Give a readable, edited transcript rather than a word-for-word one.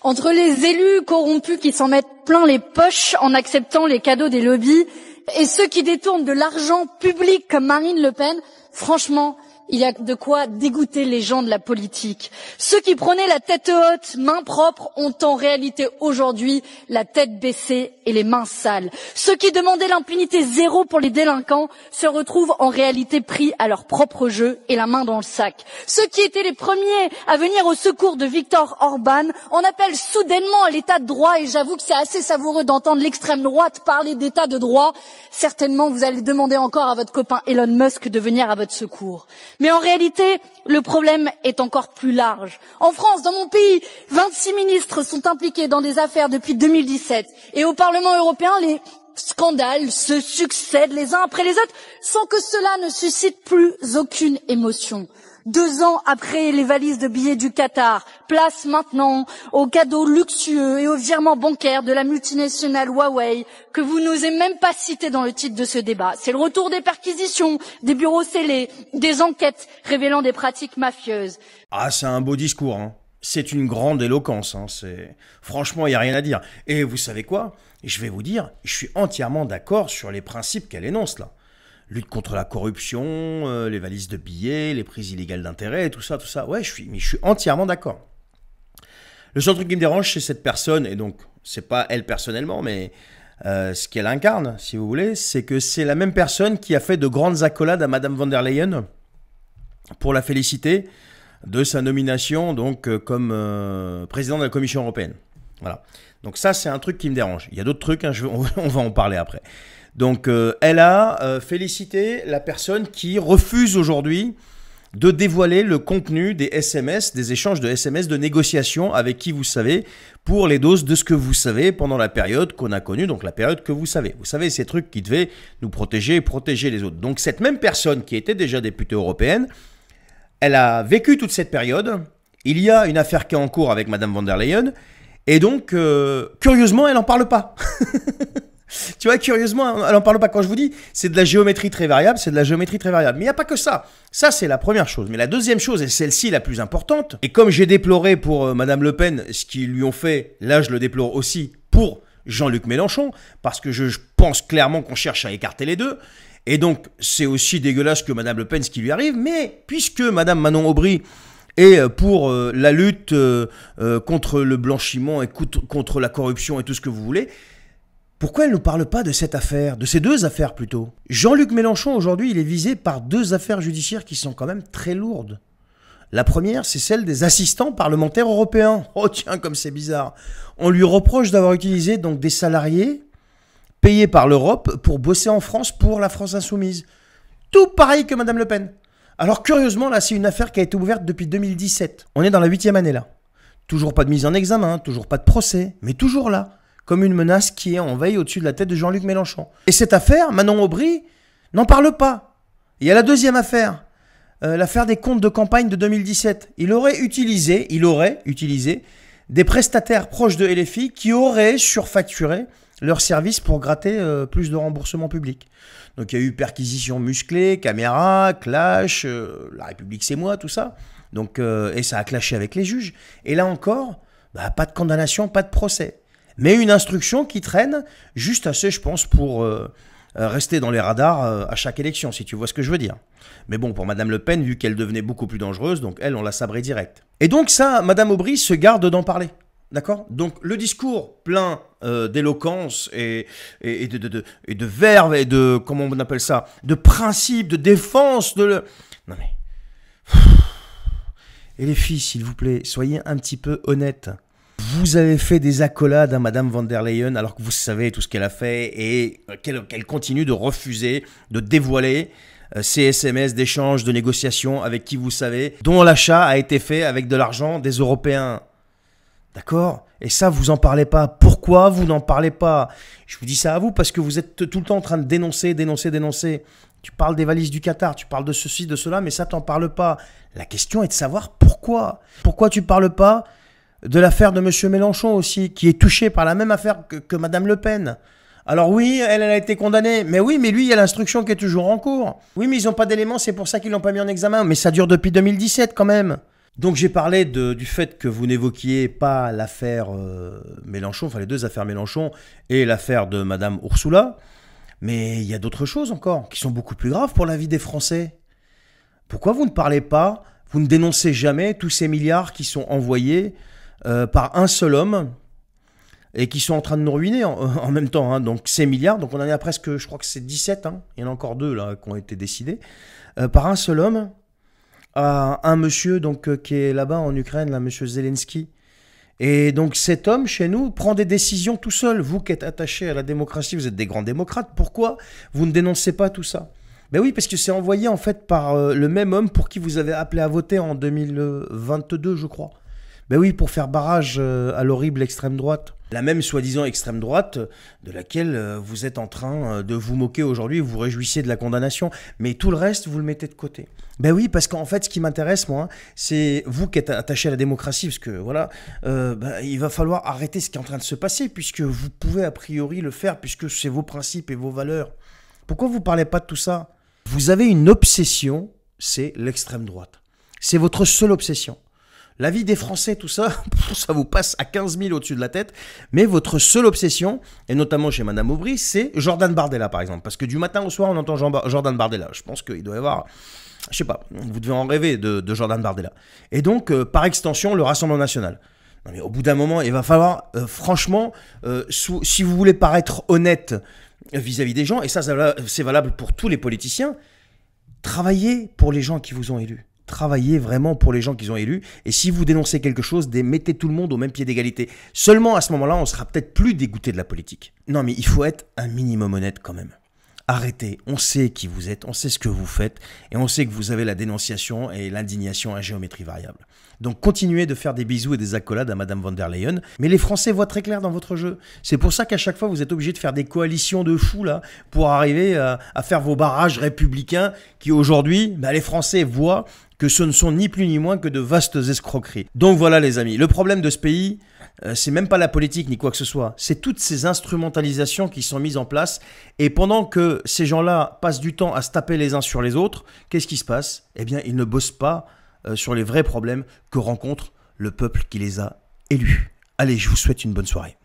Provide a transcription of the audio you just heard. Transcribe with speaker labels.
Speaker 1: Entre les élus corrompus qui s'en mettent plein les poches en acceptant les cadeaux des lobbies et ceux qui détournent de l'argent public comme Marine Le Pen, franchement, il y a de quoi dégoûter les gens de la politique. Ceux qui prenaient la tête haute, main propre, ont en réalité aujourd'hui la tête baissée et les mains sales. Ceux qui demandaient l'impunité zéro pour les délinquants se retrouvent en réalité pris à leur propre jeu et la main dans le sac. Ceux qui étaient les premiers à venir au secours de Viktor Orban en appellent soudainement à l'état de droit, et j'avoue que c'est assez savoureux d'entendre l'extrême droite parler d'état de droit. Certainement, vous allez demander encore à votre copain Elon Musk de venir à votre secours. Mais en réalité, le problème est encore plus large. En France, dans mon pays, 26 ministres sont impliqués dans des affaires depuis 2017. Et au Parlement européen, les scandales se succèdent les uns après les autres sans que cela ne suscite plus aucune émotion. 2 ans après les valises de billets du Qatar, place maintenant aux cadeaux luxueux et aux virements bancaires de la multinationale Huawei, que vous n'osez même pas citer dans le titre de ce débat. C'est le retour des perquisitions, des bureaux scellés, des enquêtes révélant des pratiques mafieuses.
Speaker 2: Ah, c'est un beau discours, hein. C'est une grande éloquence, hein. Franchement, il n'y a rien à dire. Et vous savez quoi? Je vais vous dire, je suis entièrement d'accord sur les principes qu'elle énonce là. Lutte contre la corruption, les valises de billets, les prises illégales d'intérêt, tout ça. Ouais, je suis entièrement d'accord. Le seul truc qui me dérange, c'est cette personne, et donc, c'est pas elle personnellement, mais ce qu'elle incarne, si vous voulez, c'est que c'est la même personne qui a fait de grandes accolades à Madame von der Leyen pour la féliciter de sa nomination donc comme président de la Commission européenne. Voilà. Donc ça, c'est un truc qui me dérange. Il y a d'autres trucs, hein, on va en parler après. Donc, elle a félicité la personne qui refuse aujourd'hui de dévoiler le contenu des SMS, des échanges de SMS de négociation avec qui vous savez, pour les doses de ce que vous savez pendant la période qu'on a connue, donc la période que vous savez. Vous savez, ces trucs qui devaient nous protéger et protéger les autres. Donc, cette même personne qui était déjà députée européenne, elle a vécu toute cette période. Il y a une affaire qui est en cours avec Madame von der Leyen, et donc, curieusement, elle n'en parle pas. Tu vois, curieusement, elle n'en parle pas. Quand je vous dis, c'est de la géométrie très variable, c'est de la géométrie très variable. Mais il n'y a pas que ça. Ça, c'est la première chose. Mais la deuxième chose, et celle-ci la plus importante, et comme j'ai déploré pour Madame Le Pen ce qu'ils lui ont fait, là, je le déplore aussi pour Jean-Luc Mélenchon, parce que je pense clairement qu'on cherche à écarter les deux. Et donc, c'est aussi dégueulasse que Madame Le Pen ce qui lui arrive. Mais puisque Madame Manon Aubry est pour la lutte contre le blanchiment et contre la corruption et tout ce que vous voulez, pourquoi elle ne parle pas de cette affaire, de ces deux affaires plutôt? Jean-Luc Mélenchon, aujourd'hui, il est visé par 2 affaires judiciaires qui sont quand même très lourdes. La première, c'est celle des assistants parlementaires européens. Oh tiens, comme c'est bizarre. On lui reproche d'avoir utilisé donc des salariés payés par l'Europe pour bosser en France pour la France insoumise. Tout pareil que Madame Le Pen. Alors curieusement, là, c'est une affaire qui a été ouverte depuis 2017. On est dans la 8e année là. Toujours pas de mise en examen, toujours pas de procès, mais toujours là. Comme une menace qui est en veille au-dessus de la tête de Jean-Luc Mélenchon. Et cette affaire, Manon Aubry n'en parle pas. Il y a la deuxième affaire, l'affaire des comptes de campagne de 2017. Il aurait utilisé des prestataires proches de LFI qui auraient surfacturé leurs services pour gratter plus de remboursements publics. Donc il y a eu perquisition musclée, caméra, clash, La République c'est moi, tout ça. Donc, et ça a clashé avec les juges. Et là encore, pas de condamnation, pas de procès. Mais une instruction qui traîne juste assez, je pense, pour rester dans les radars à chaque élection, si tu vois ce que je veux dire. Mais bon, pour Madame Le Pen, vu qu'elle devenait beaucoup plus dangereuse, donc elle, on l'a sabrée direct. Et donc ça, Madame Aubry se garde d'en parler. D'accord? Donc le discours plein d'éloquence et de verve et de, comment on appelle ça, de principe, de défense, Non mais... Et les filles, s'il vous plaît, soyez un petit peu honnêtes. Vous avez fait des accolades à Madame von der Leyen alors que vous savez tout ce qu'elle a fait et qu'elle continue de refuser de dévoiler ces SMS d'échanges, de négociations avec qui vous savez, dont l'achat a été fait avec de l'argent des Européens. D'accord? Et ça, vous en parlez pas. Pourquoi vous n'en parlez pas? Je vous dis ça à vous parce que vous êtes tout le temps en train de dénoncer. Tu parles des valises du Qatar, tu parles de ceci, de cela, mais ça, t'en parles pas. La question est de savoir pourquoi. Pourquoi tu parles pas de l'affaire de M. Mélenchon aussi, qui est touché par la même affaire que Mme Le Pen. Alors oui, elle a été condamnée. Mais oui, mais lui, il y a l'instruction qui est toujours en cours. Oui, mais ils n'ont pas d'éléments, c'est pour ça qu'ils l'ont pas mis en examen. Mais ça dure depuis 2017 quand même. Donc j'ai parlé du fait que vous n'évoquiez pas l'affaire Mélenchon, enfin les deux affaires Mélenchon et l'affaire de Madame Ursula, mais il y a d'autres choses encore qui sont beaucoup plus graves pour la vie des Français. Pourquoi vous ne parlez pas, vous ne dénoncez jamais tous ces milliards qui sont envoyés par un seul homme et qui sont en train de nous ruiner en même temps, hein. Donc ces milliards, donc on en est à presque, je crois que c'est 17, hein. Il y en a encore 2 là qui ont été décidés, par un seul homme, à un monsieur donc, qui est là-bas en Ukraine, là, monsieur Zelensky. Et donc cet homme, chez nous, prend des décisions tout seul. Vous qui êtes attachés à la démocratie, vous êtes des grands démocrates, pourquoi vous ne dénoncez pas tout ça? Ben oui, parce que c'est envoyé en fait par le même homme pour qui vous avez appelé à voter en 2022, je crois. Ben oui, pour faire barrage à l'horrible extrême droite. La même soi-disant extrême droite de laquelle vous êtes en train de vous moquer aujourd'hui, vous réjouissez de la condamnation, mais tout le reste, vous le mettez de côté. Ben oui, parce qu'en fait, ce qui m'intéresse, moi, c'est vous qui êtes attaché à la démocratie, parce que voilà, il va falloir arrêter ce qui est en train de se passer, puisque vous pouvez a priori le faire, puisque c'est vos principes et vos valeurs. Pourquoi vous ne parlez pas de tout ça? Vous avez une obsession, c'est l'extrême droite. C'est votre seule obsession. La vie des Français, tout ça, ça vous passe à 15 000 au-dessus de la tête. Mais votre seule obsession, et notamment chez Madame Aubry, c'est Jordan Bardella, par exemple. Parce que du matin au soir, on entend Jordan Bardella. Je pense qu'il doit y avoir, je sais pas, vous devez en rêver de Jordan Bardella. Et donc, par extension, le Rassemblement national. Non mais au bout d'un moment, il va falloir, franchement, si vous voulez paraître honnête vis-à-vis des gens, et ça c'est valable pour tous les politiciens, travaillez pour les gens qui vous ont élus. Travaillez vraiment pour les gens qu'ils ont élus. Et si vous dénoncez quelque chose, mettez tout le monde au même pied d'égalité. Seulement à ce moment-là, on sera peut-être plus dégoûté de la politique. Non, mais il faut être un minimum honnête quand même. Arrêtez. On sait qui vous êtes, on sait ce que vous faites, et on sait que vous avez la dénonciation et l'indignation à géométrie variable. Donc continuez de faire des bisous et des accolades à Madame von der Leyen. Mais les Français voient très clair dans votre jeu. C'est pour ça qu'à chaque fois, vous êtes obligés de faire des coalitions de fous là pour arriver à faire vos barrages républicains qui aujourd'hui, les Français voient que ce ne sont ni plus ni moins que de vastes escroqueries. Donc voilà les amis, le problème de ce pays, c'est même pas la politique ni quoi que ce soit, c'est toutes ces instrumentalisations qui sont mises en place, et pendant que ces gens-là passent du temps à se taper les uns sur les autres, qu'est-ce qui se passe? Eh bien, ils ne bossent pas sur les vrais problèmes que rencontre le peuple qui les a élus. Allez, je vous souhaite une bonne soirée.